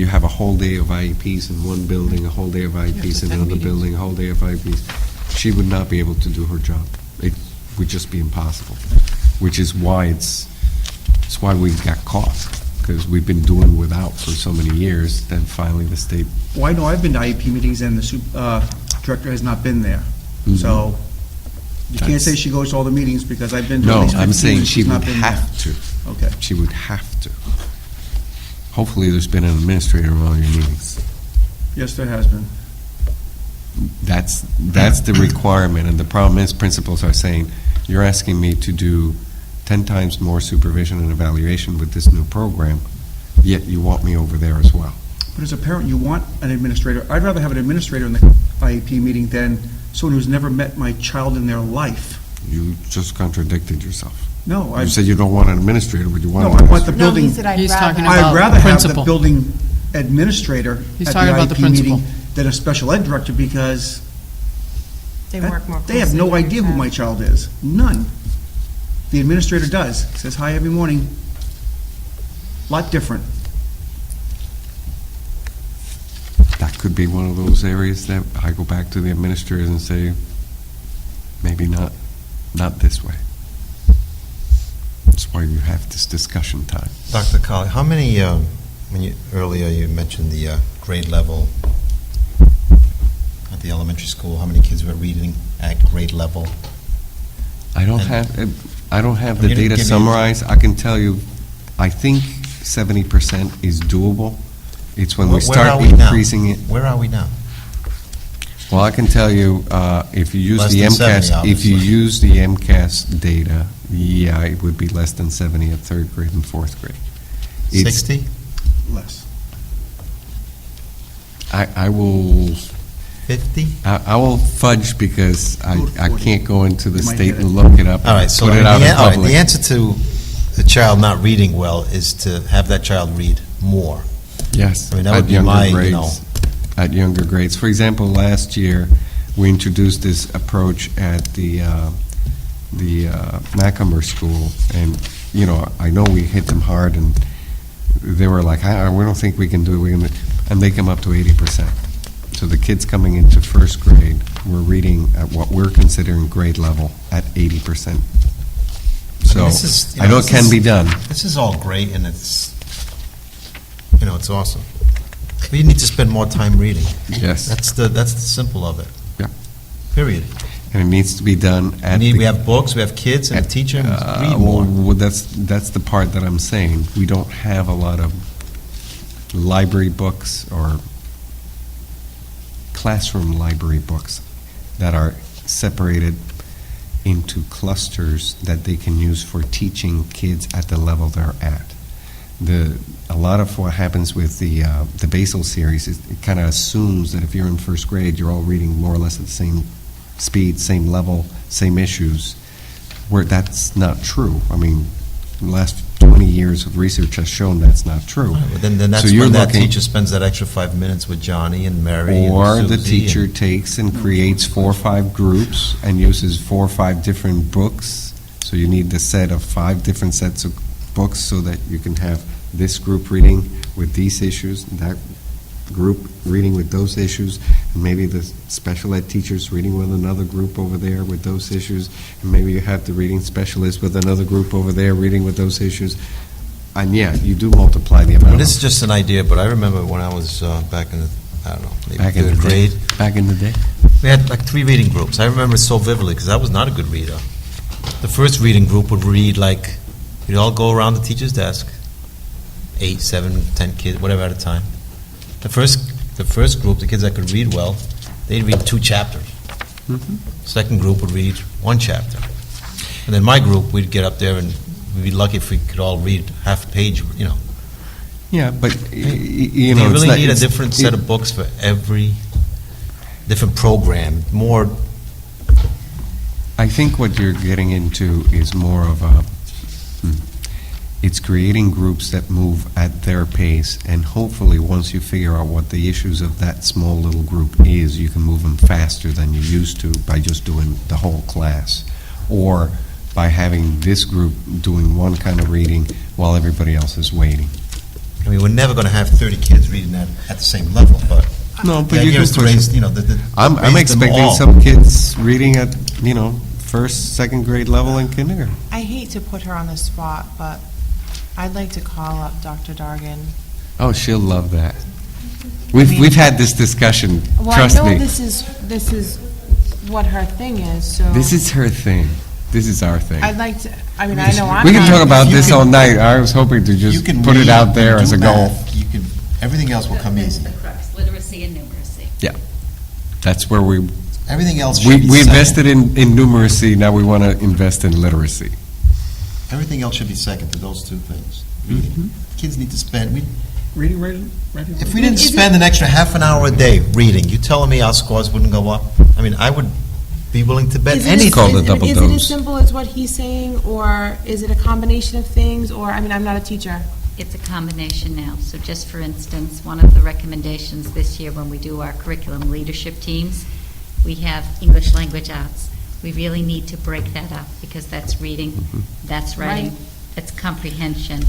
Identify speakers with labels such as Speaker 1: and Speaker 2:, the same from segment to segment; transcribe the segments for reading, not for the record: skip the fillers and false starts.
Speaker 1: you have a whole day of IEPs in one building, a whole day of IEPs in another building, a whole day of IEPs. She would not be able to do her job. It would just be impossible, which is why it's why we got caught, because we've been doing without for so many years, then finally the state.
Speaker 2: Well, I know I've been to IEP meetings and the director has not been there.
Speaker 1: Mhm.
Speaker 2: So you can't say she goes to all the meetings because I've been to at
Speaker 1: No,
Speaker 2: least 15
Speaker 1: I'm saying
Speaker 2: and
Speaker 1: she
Speaker 2: she's not
Speaker 1: would
Speaker 2: been
Speaker 1: have to.
Speaker 2: there. Okay.
Speaker 1: She would have to. Hopefully there's been an administrator in all your meetings.
Speaker 2: Yes, there has been.
Speaker 1: That's the requirement, and the problem is principals are saying, you're asking me to do 10 times more supervision and evaluation with this new program, yet you want me over there as well.
Speaker 2: But as a parent, you want an administrator. I'd rather have an administrator in the IEP meeting than someone who's never met my child in their life.
Speaker 1: You just contradicted yourself.
Speaker 2: No,
Speaker 1: You said you don't want an administrator, but you want
Speaker 2: No,
Speaker 1: an
Speaker 2: I want the
Speaker 1: administrator.
Speaker 3: No,
Speaker 2: building.
Speaker 3: he said I'd
Speaker 4: He's
Speaker 3: rather.
Speaker 4: talking about
Speaker 2: I'd rather have the
Speaker 4: principal.
Speaker 2: building administrator
Speaker 4: He's
Speaker 2: at the
Speaker 4: talking about the
Speaker 2: IEP
Speaker 4: principal.
Speaker 2: meeting than a special ed director because
Speaker 3: They work more
Speaker 2: they have
Speaker 3: closely
Speaker 2: no
Speaker 3: with your
Speaker 2: idea who
Speaker 3: child.
Speaker 2: my child is. None. The administrator does. Says hi every morning. Lot different.
Speaker 1: That could be one of those areas that I go back to the administrators and say, maybe not this way. That's why you have this discussion time.
Speaker 5: Dr. Colley, how many, earlier you mentioned the grade level at the elementary school, how many kids were reading at grade level?
Speaker 1: I don't
Speaker 5: And-
Speaker 1: have
Speaker 5: You
Speaker 1: the
Speaker 5: didn't
Speaker 1: data
Speaker 5: give me-
Speaker 1: summarized. I can tell you, I think 70% is doable. It's when we
Speaker 5: Where
Speaker 1: start
Speaker 5: are we now?
Speaker 1: increasing it.
Speaker 5: Where are we now?
Speaker 1: Well, I can tell you, if you use
Speaker 5: Less
Speaker 1: the
Speaker 5: than 70,
Speaker 1: MCAS, if you
Speaker 5: obviously.
Speaker 1: use the MCAS data, yeah, it would be less than 70 at third grade and fourth grade. It's-
Speaker 5: 60?
Speaker 2: Less.
Speaker 1: I will
Speaker 5: 50?
Speaker 1: I will fudge because
Speaker 2: Go to
Speaker 1: I
Speaker 2: 40.
Speaker 1: can't go into the
Speaker 2: You might
Speaker 1: state
Speaker 2: hit it.
Speaker 1: and look it up
Speaker 5: All right,
Speaker 1: and
Speaker 5: so
Speaker 1: put it out in
Speaker 5: all right,
Speaker 1: public.
Speaker 5: the answer to the child not reading well is to have that child read more.
Speaker 1: Yes,
Speaker 5: I mean, that
Speaker 1: at
Speaker 5: would be
Speaker 1: younger
Speaker 5: my, you
Speaker 1: grades.
Speaker 5: know.
Speaker 1: At younger grades. For example, last year, we introduced this approach at the Macomber School, and, you know, I know we hit them hard, and they were like, we don't think we can do it, and they come up to 80%. So the kids coming into first grade were reading at what we're considering grade level at 80%. So,
Speaker 5: this is, you
Speaker 1: I know it
Speaker 5: this
Speaker 1: can
Speaker 5: is-
Speaker 1: be done.
Speaker 5: This is all great, and it's, it's awesome. But you need to spend more time reading.
Speaker 1: Yes.
Speaker 5: That's the simple of it.
Speaker 1: Yeah.
Speaker 5: Period.
Speaker 1: And it needs to be done at
Speaker 5: We have books, we have kids, and a teacher, and read more.
Speaker 1: Well, that's the part that I'm saying. We don't have a lot of library books or classroom library books that are separated into clusters that they can use for teaching kids at the level they're at. A lot of what happens with the Basel series is it kind of assumes that if you're in first grade, you're all reading more or less at the same speed, same level, same issues, where that's not true. I mean, the last 20 years of research has shown that's not true.
Speaker 5: Right, but then that's
Speaker 1: So you're
Speaker 5: when that
Speaker 1: looking-
Speaker 5: teacher spends that extra 5 minutes with Johnny and Mary
Speaker 1: Or
Speaker 5: and
Speaker 1: the
Speaker 5: Susie
Speaker 1: teacher
Speaker 5: and-
Speaker 1: takes and creates 4 or 5 groups and uses 4 or 5 different books. So you need the set of 5 different sets of books so that you can have this group reading with these issues, that group reading with those issues, and maybe the special ed teachers reading with another group over there with those issues, and maybe you have the reading specialist with another group over there reading with those issues. And yeah, you do multiply the amount.
Speaker 5: Well, this is just an idea, but I remember when I was back in the, I don't know, maybe
Speaker 1: back in the
Speaker 5: third
Speaker 1: day.
Speaker 5: grade,
Speaker 1: Back in the day.
Speaker 5: we had like 3 reading groups. I remember it so vividly because I was not a good reader. The first reading group would read like, we'd all go around the teacher's desk, 8, 7, 10 kids, whatever at a time. The first group, the kids that could read well, they'd read 2 chapters. Second group would read 1 chapter. And then my group, we'd get up there and we'd be lucky if we could all read half a page,
Speaker 1: Yeah, but you know,
Speaker 5: You
Speaker 1: it's
Speaker 5: really
Speaker 1: not-
Speaker 5: need a
Speaker 1: it's-
Speaker 5: different set of books for every different program, more.
Speaker 1: I think what you're getting into is more of a, it's creating groups that move at their pace, and hopefully, once you figure out what the issues of that small little group is, you can move them faster than you used to by just doing the whole class, or by having this group doing one kind of reading while everybody else is waiting.
Speaker 5: I mean, we're never going to have 30 kids reading at the same level, but
Speaker 1: No,
Speaker 5: the
Speaker 1: but you
Speaker 5: idea
Speaker 1: can
Speaker 5: is to
Speaker 1: push
Speaker 5: raise,
Speaker 1: it.
Speaker 5: you know,
Speaker 1: I'm
Speaker 5: raise them
Speaker 1: expecting
Speaker 5: all.
Speaker 1: some kids reading at, first, second grade level in kindergarten.
Speaker 3: I hate to put her on the spot, but I'd like to call up Dr. Dargan.
Speaker 1: Oh, she'll love that.
Speaker 3: I mean-
Speaker 1: We've had this discussion,
Speaker 3: Well,
Speaker 1: trust
Speaker 3: I know
Speaker 1: me.
Speaker 3: this is what her thing is, so.
Speaker 1: This is her thing. This is our thing.
Speaker 3: I'd like to, I mean, I know I'm.
Speaker 1: We can
Speaker 3: not-
Speaker 1: talk about
Speaker 5: You
Speaker 1: this
Speaker 5: can-
Speaker 1: all night. I was hoping to
Speaker 5: You
Speaker 1: just
Speaker 5: can
Speaker 1: put it
Speaker 5: read,
Speaker 1: out there
Speaker 5: you can
Speaker 1: as a
Speaker 5: do
Speaker 1: goal.
Speaker 5: math, you can, everything else will come
Speaker 4: That's
Speaker 5: easy.
Speaker 4: the crux, literacy and numeracy.
Speaker 1: That's where we
Speaker 5: Everything else should be
Speaker 1: we
Speaker 5: second.
Speaker 1: invested in numeracy, now we want to invest in literacy.
Speaker 5: Everything else should be second to those two things. Reading. Kids need to spend,
Speaker 2: Reading, writing?
Speaker 5: if we didn't spend an extra half an hour a day reading, you telling me our scores wouldn't go up? I mean, I would be willing to bet
Speaker 3: Is it
Speaker 5: anything.
Speaker 1: Call the double
Speaker 3: Is it as
Speaker 1: dose.
Speaker 3: simple as what he's saying, or is it a combination of things, or, I mean, I'm not a teacher.
Speaker 4: It's a combination now. So just for instance, one of the recommendations this year when we do our curriculum leadership teams, we have English language arts. We really need to break that up because that's reading, that's writing,
Speaker 3: Right.
Speaker 4: that's comprehension.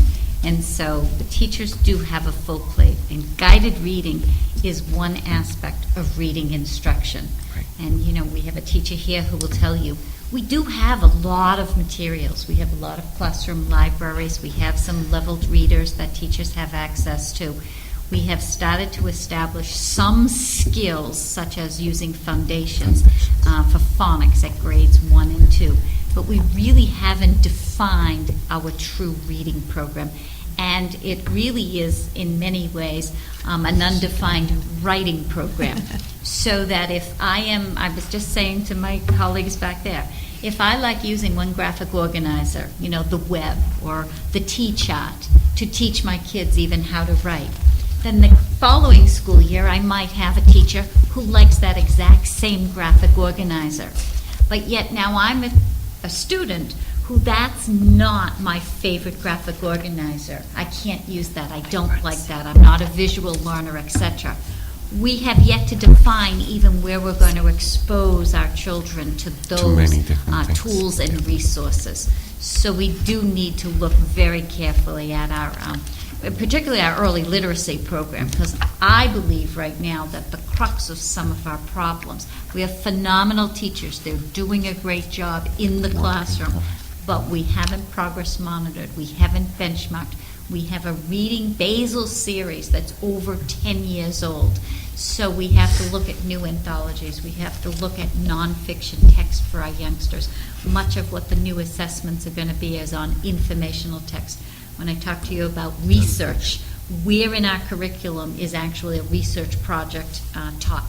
Speaker 4: And so the teachers do have a full plate, and guided reading is one aspect of reading instruction.
Speaker 1: Right.
Speaker 4: And, we have a teacher here who will tell you, we do have a lot of materials. We have a lot of classroom libraries. We have some leveled readers that teachers have access to. We have started to establish some skills, such as using foundations for phonics at grades 1 and 2. But we really haven't defined our true reading program. And it really is, in many ways, an undefined writing program. So that if I was just saying to my colleagues back there, if I like using one graphic organizer, the web or the T-chart, to teach my kids even how to write, then the following school year I might have a teacher who likes that exact same graphic organizer. But yet now I'm a student who that's not my favorite graphic organizer. I can't use that. I don't like that. I'm not a visual learner, etc. We have yet to define even where we're going to expose our children to those
Speaker 1: many different things.
Speaker 4: tools and resources. So we do need to look very carefully at our, particularly our early literacy program, because I believe right now that the crux of some of our problems, we have phenomenal teachers. They're doing a great job in the classroom, but we haven't progress monitored. We haven't benchmarked. We have a reading basal series that's over 10 years old. So we have to look at new anthologies. We have to look at nonfiction text for our youngsters. Much of what the new assessments are going to be is on informational text. When I talk to you about research, where in our curriculum is actually a research project taught?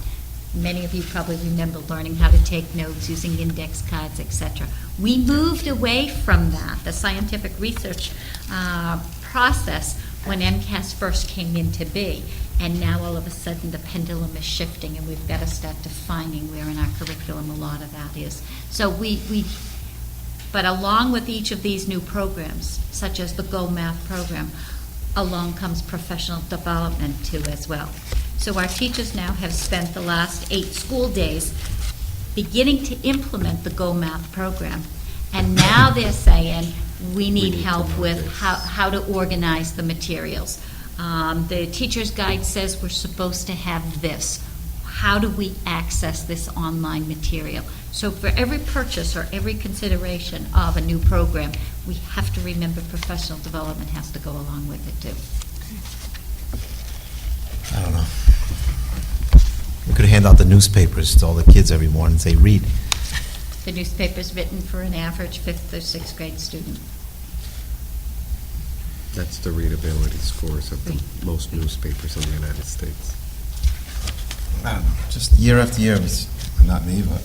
Speaker 4: Many of you probably remember learning how to take notes using index cards, etc. We moved away from that, the scientific research process, when MCAS first came into be. And now all of a sudden the pendulum is shifting, and we've got to start defining where in our curriculum a lot of that is. So but along with each of these new programs, such as the Go Math program, along comes professional development too as well. So our teachers now have spent the last 8 school days beginning to implement the Go Math program. And now they're saying, we need help with how to organize the materials. The teacher's guide says we're supposed to have this. How do we access this online material? So for every purchase or every consideration of a new program, we have to remember professional development has to go along with it too.
Speaker 5: I don't know. We could hand out the newspapers to all the kids every morning and say, read.
Speaker 4: The newspaper's written for an average 5th or 6th grade student.
Speaker 1: That's the readability scores of the most newspapers in the United States.
Speaker 5: I don't know. Just year after year, not me, but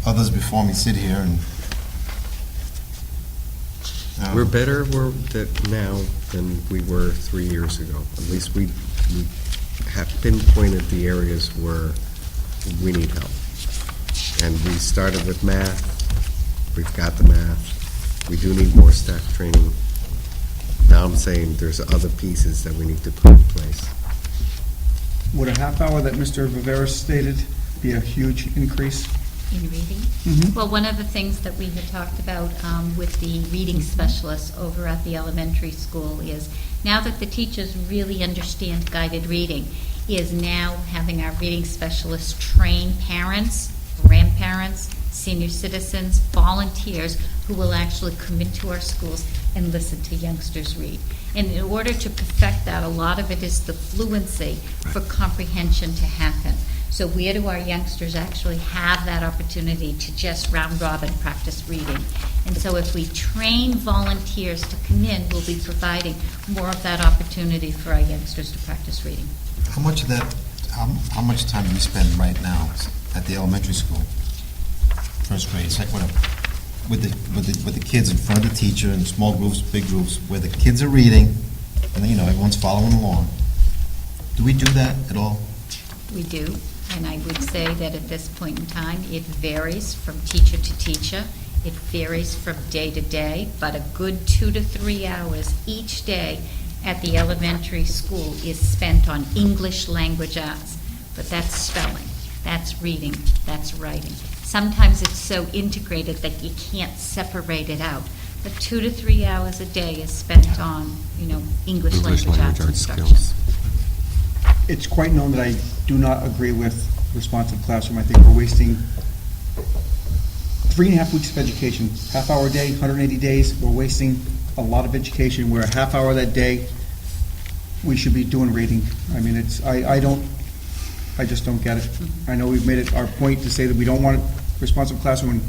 Speaker 5: others before me sit here and.
Speaker 1: We're better now than we were 3 years ago. At least we have pinpointed the areas where we need help. And we started with math. We've got the math. We do need more staff training. Now I'm saying there's other pieces that we need to put in place.
Speaker 2: Would a half hour that Mr. Viveras stated be a huge increase?
Speaker 4: In reading?
Speaker 2: Mhm.
Speaker 4: Well, one of the things that we had talked about with the reading specialists over at the elementary school is, now that the teachers really understand guided reading, is now having our reading specialists train parents, grandparents, senior citizens, volunteers who will actually come into our schools and listen to youngsters read. And in order to perfect that, a lot of it is the fluency for comprehension to happen. So where do our youngsters actually have that opportunity to just round robin practice reading? And so if we train volunteers to come in, we'll be providing more of that opportunity for our youngsters to practice reading.
Speaker 6: How much of that, how much time do you spend right now at the elementary school? First grade, second, whatever, with the kids in front of the teacher in small groups, big groups, where the kids are reading, and everyone's following along. Do we do that at all?
Speaker 4: We do, and I would say that at this point in time, it varies from teacher to teacher. It varies from day to day, but a good 2 to 3 hours each day at the elementary school is spent on English language arts. But that's spelling, that's reading, that's writing. Sometimes it's so integrated that you can't separate it out. But 2 to 3 hours a day is spent on, English language arts instruction.
Speaker 1: skills.
Speaker 2: It's quite known that I do not agree with responsive classroom. I think we're wasting 3.5 weeks of education, half-hour a day, 180 days. We're wasting a lot of education where a half hour that day we should be doing reading. I mean, I just don't get it. I know we've made it our point to say that we don't want responsive classroom, and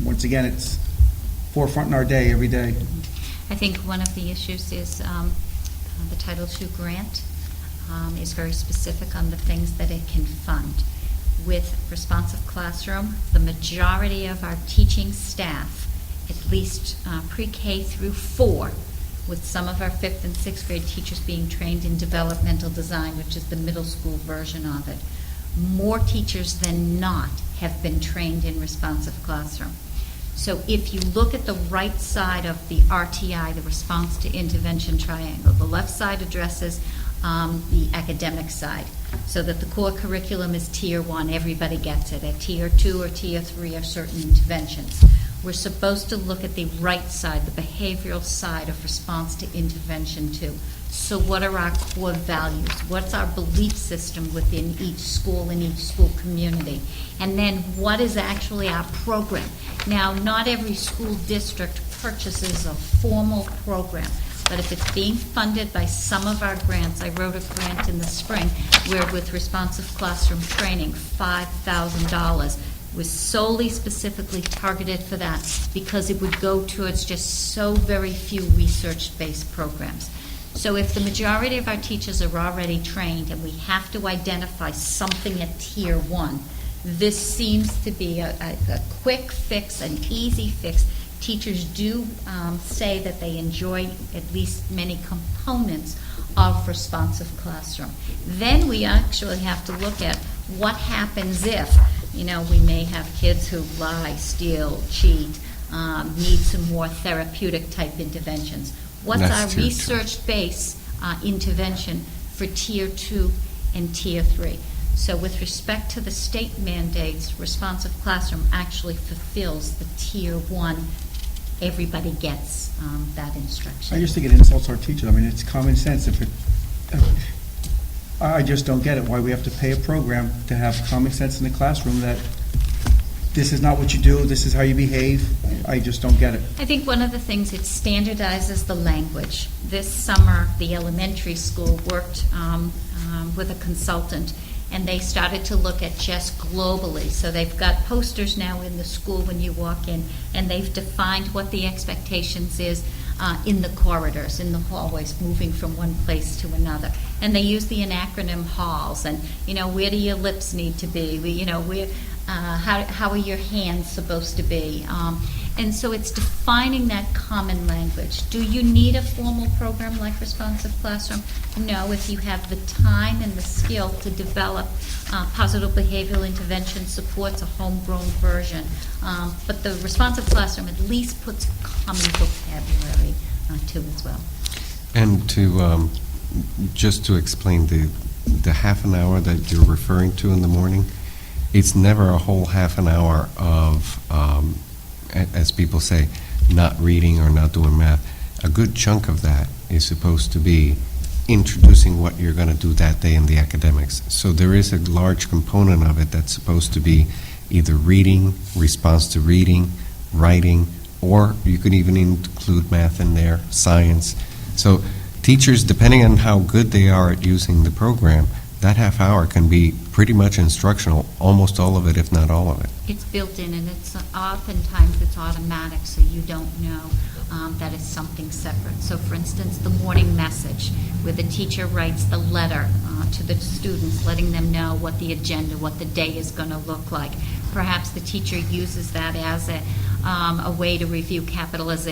Speaker 2: once again, it's forefront in our day, every day.
Speaker 4: I think one of the issues is the Title II grant is very specific on the things that it can fund. With responsive classroom, the majority of our teaching staff, at least pre-K through 4, with some of our 5th and 6th grade teachers being trained in developmental design, which is the middle school version of it, more teachers than not have been trained in responsive classroom. So if you look at the right side of the RTI, the response to intervention triangle, the left side addresses the academic side, so that the core curriculum is Tier 1, everybody gets it. At Tier 2 or Tier 3 are certain interventions. We're supposed to look at the right side, the behavioral side of response to intervention 2. So what are our core values? What's our belief system within each school and each school community? And then what is actually our program? Now, not every school district purchases a formal program, but if it's being funded by some of our grants, I wrote a grant in the spring where with responsive classroom training, $5,000 was solely specifically targeted for that because it would go towards just so very few research-based programs. So if the majority of our teachers are already trained and we have to identify something at Tier 1, this seems to be a quick fix, an easy fix. Teachers do say that they enjoy at least many components of responsive classroom. Then we actually have to look at what happens if, we may have kids who lie, steal, cheat, need some more therapeutic type interventions. What's
Speaker 1: That's
Speaker 4: our
Speaker 1: Tier 2.
Speaker 4: research-based intervention for Tier 2 and Tier 3? So with respect to the state mandates, responsive classroom actually fulfills the Tier 1. Everybody gets that instruction.
Speaker 2: I just think it insults our teachers. I mean, it's common sense. I just don't get it, why we have to pay a program to have common sense in the classroom that this is not what you do, this is how you behave. I just don't get it.
Speaker 4: I think one of the things, it standardizes the language. This summer, the elementary school worked with a consultant, and they started to look at just globally. So they've got posters now in the school when you walk in, and they've defined what the expectations is in the corridors, in the hallways, moving from one place to another. And they use the acronym HALLS, and, where do your lips need to be? How are your hands supposed to be? And so it's defining that common language. Do you need a formal program like Responsive Classroom? No, if you have the time and the skill to develop positive behavioral intervention supports a homegrown version. But the Responsive Classroom at least puts common vocabulary to as well.
Speaker 1: And to just to explain the half an hour that you're referring to in the morning, it's never a whole half an hour of, as people say, not reading or not doing math. A good chunk of that is supposed to be introducing what you're going to do that day in the academics. So there is a large component of it that's supposed to be either reading, response to reading, writing, or you could even include math in there, science. So teachers, depending on how good they are at using the program, that half hour can be pretty much instructional, almost all of it, if not all of it.
Speaker 4: It's built in, and it's oftentimes it's automatic, so you don't know that it's something separate. So, for instance, the morning message, where the teacher writes the letter to the students, letting them know what the agenda, what the day is going to look like. Perhaps the teacher uses that as a way to review capitalization.